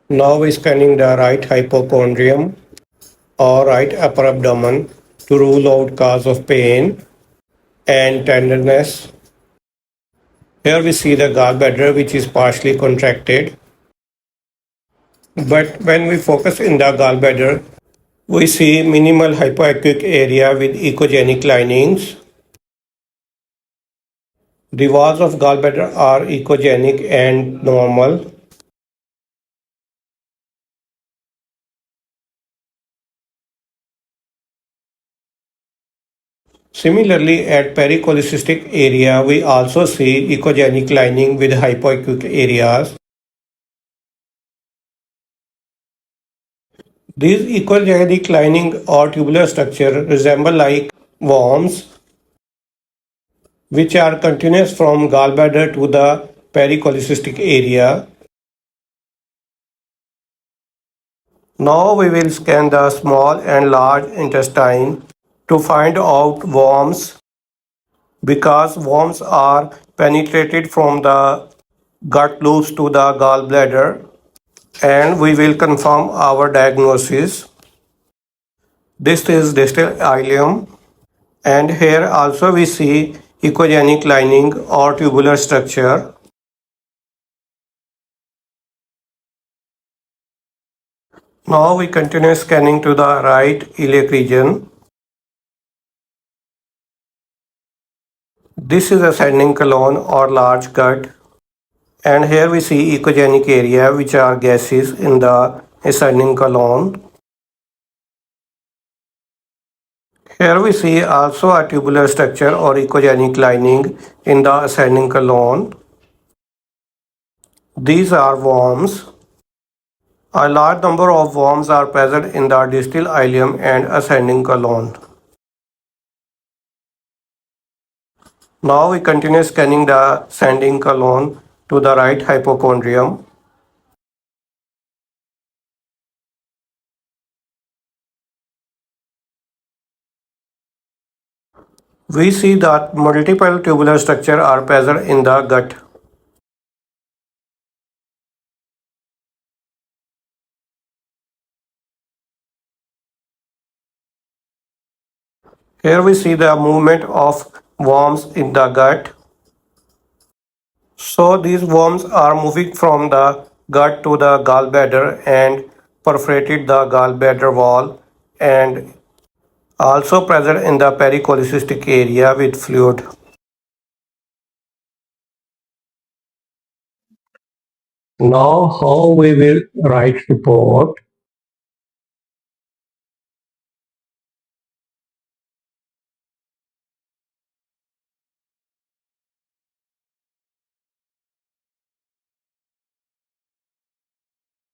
Now we're scanning the right hypochondrium or right upper abdomen to rule out cause of pain and tenderness. Here we see the gallbladder which is partially contracted. But when we focus in the gallbladder, we see minimal hypoacuic area with echogenic linings. The walls of gallbladder are echogenic and normal. Similarly, at pericholecystic area, we also see echogenic lining with hypoacuic areas. These echogenic lining or tubular structure resemble like worms, which are continuous from gallbladder to the pericholecystic area. Now we will scan the small and large intestine to find out worms because worms are penetrated from the gut loops to the gallbladder, and we will confirm our diagnosis. This is distal ileum, and here also we see echogenic lining or tubular structure. Now we continue scanning to the right iliac region. This is ascending colon or large gut, and here we see echogenic area which are gases in the ascending colon. Here we see also a tubular structure or echogenic lining in the ascending colon. These are worms. A large number of worms are present in the distal ileum and ascending colon. Now we continue scanning the ascending colon to the right hypochondrium. We see that multiple tubular structures are present in the gut. Here we see the movement of worms in the gut. So these worms are moving from the gut to the gallbladder and perforated the gallbladder wall and also present in the pericholecystic area with fluid. Now how we will write report.